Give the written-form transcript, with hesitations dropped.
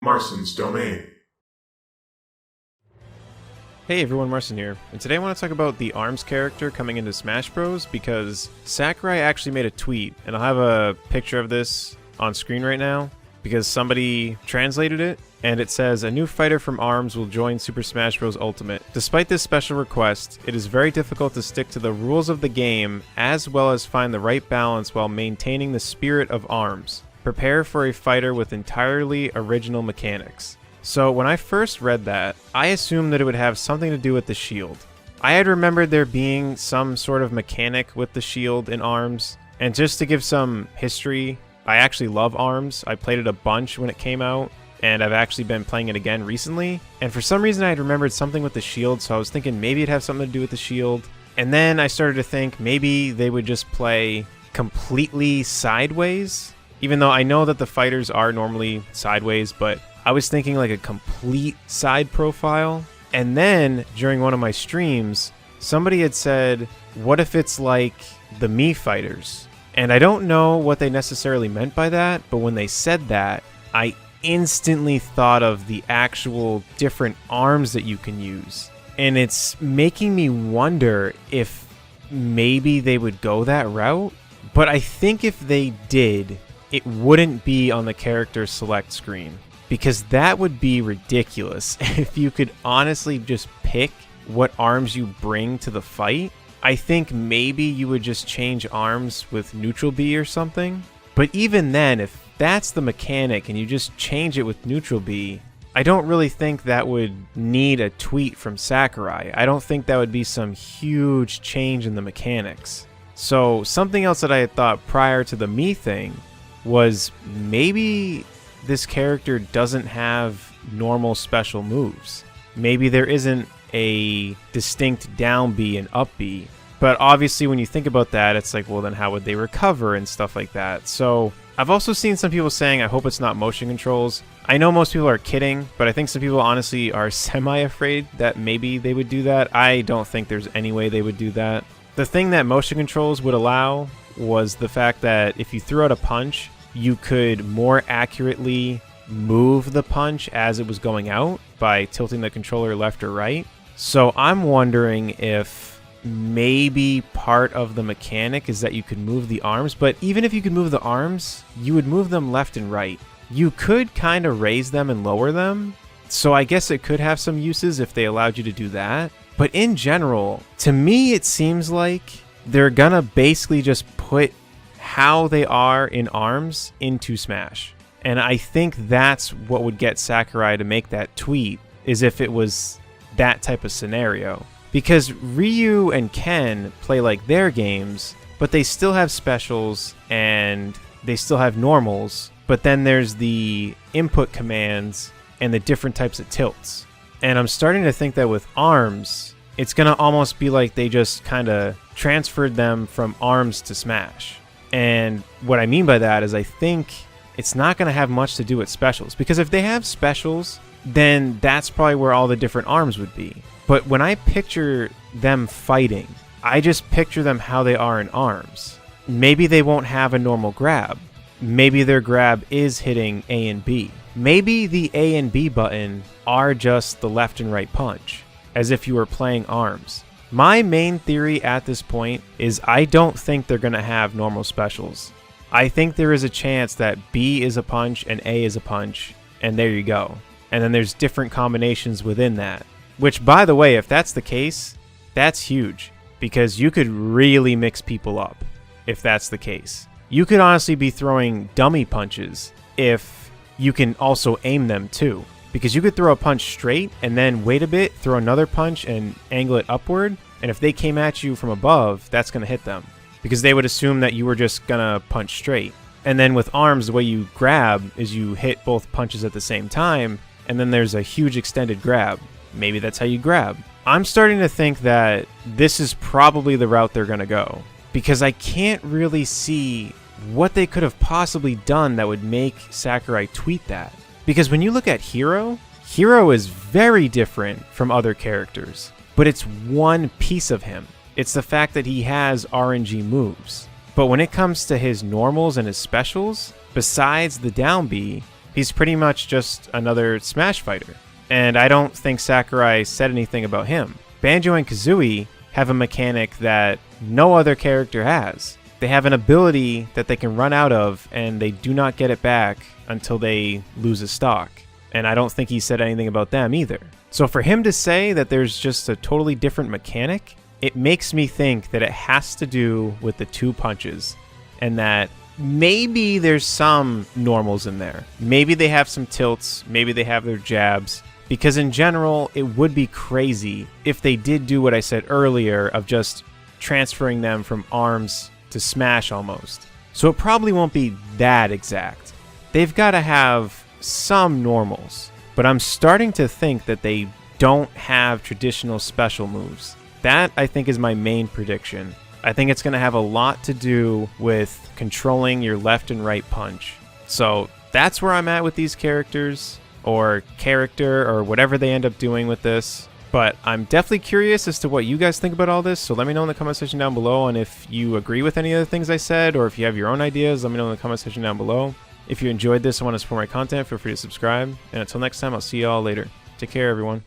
Marston's Domain. Hey everyone, Marson here, and today I want to talk about the ARMS character coming into Smash Bros. Because Sakurai actually made a tweet, and I'll have a picture of this on screen right now, because somebody translated it, and it says, "A new fighter from ARMS will join Super Smash Bros. Ultimate. Despite this special request, it is very difficult to stick to the rules of the game, as well as find the right balance while maintaining the spirit of ARMS. Prepare for a fighter with entirely original mechanics." So when I first read that, I assumed that it would have something to do with the shield. I had remembered there being some sort of mechanic with the shield in ARMS, and just to give some history, I actually love ARMS. I played it a bunch when it came out, and I've actually been playing it again recently. And for some reason I had remembered something with the shield, so I was thinking maybe it'd have something to do with the shield. And then I started to think maybe they would just play completely sideways, even though I know that the fighters are normally sideways, but I was thinking like a complete side profile. And then during one of my streams, somebody had said, what if it's like the Mii fighters? And I don't know what they necessarily meant by that, but when they said that, I instantly thought of the actual different arms that you can use. And it's making me wonder if maybe they would go that route. But I think if they did, it wouldn't be on the character select screen, because that would be ridiculous if you could honestly just pick what arms you bring to the fight. I think maybe you would just change arms with neutral B or something. But even then, if that's the mechanic and you just change it with neutral B, I don't really think that would need a tweet from Sakurai. I don't think that would be some huge change in the mechanics. So something else that I had thought prior to the Mii thing was maybe this character doesn't have normal special moves. Maybe there isn't a distinct down B and up B. But obviously when you think about that, it's like, well, then how would they recover and stuff like that? So I've also seen some people saying, I hope it's not motion controls. I know most people are kidding, but I think some people honestly are semi-afraid that maybe they would do that. I don't think there's any way they would do that. The thing that motion controls would allow was the fact that if you threw out a punch, you could more accurately move the punch as it was going out by tilting the controller left or right. So I'm wondering if maybe part of the mechanic is that you could move the arms, but even if you could move the arms, you would move them left and right. You could kind of raise them and lower them, so I guess it could have some uses if they allowed you to do that. But in general, to me it seems like they're gonna basically just put how they are in ARMS into Smash. And I think that's what would get Sakurai to make that tweet, is if it was that type of scenario. Because Ryu and Ken play like their games, but they still have specials and they still have normals, but then there's the input commands and the different types of tilts. And I'm starting to think that with ARMS, it's going to almost be like they just kind of transferred them from ARMS to Smash. And what I mean by that is I think it's not going to have much to do with specials. Because if they have specials, then that's probably where all the different arms would be. But when I picture them fighting, I just picture them how they are in ARMS. Maybe they won't have a normal grab. Maybe their grab is hitting A and B. Maybe the A and B button are just the left and right punch, as if you were playing ARMS. My main theory at this point is I don't think they're going to have normal specials. I think there is a chance that B is a punch and A is a punch, and there you go. And then there's different combinations within that. Which, by the way, if that's the case, that's huge, because you could really mix people up if that's the case. You could honestly be throwing dummy punches if you can also aim them too. Because you could throw a punch straight and then wait a bit, throw another punch and angle it upward. And if they came at you from above, that's going to hit them. Because they would assume that you were just going to punch straight. And then with ARMS, the way you grab is you hit both punches at the same time. And then there's a huge extended grab. Maybe that's how you grab. I'm starting to think that this is probably the route they're going to go. Because I can't really see what they could have possibly done that would make Sakurai tweet that. Because when you look at Hero, Hero is very different from other characters, but it's one piece of him. It's the fact that he has RNG moves. But when it comes to his normals and his specials, besides the down B, He's pretty much just another Smash fighter. And I don't think Sakurai said anything about him. Banjo and Kazooie have a mechanic that no other character has. They have an ability that they can run out of, and they do not get it back until they lose a stock. And I don't think he said anything about them either. So for him to say that there's just a totally different mechanic, it makes me think that it has to do with the 2 punches, and that maybe there's some normals in there. Maybe they have some tilts, maybe they have their jabs, because in general, it would be crazy if they did do what I said earlier of just transferring them from ARMS to Smash almost. So it probably won't be that exact. They've got to have some normals, but I'm starting to think that they don't have traditional special moves. That, I think, is my main prediction. I think it's going to have a lot to do with controlling your left and right punch. So that's where I'm at with these characters, or character, or whatever they end up doing with this. But I'm definitely curious as to what you guys think about all this, so let me know in the comment section down below, and if you agree with any of the things I said, or if you have your own ideas, let me know in the comment section down below. If you enjoyed this and want to support my content, feel free to subscribe, and until next time, I'll see you all later. Take care, everyone.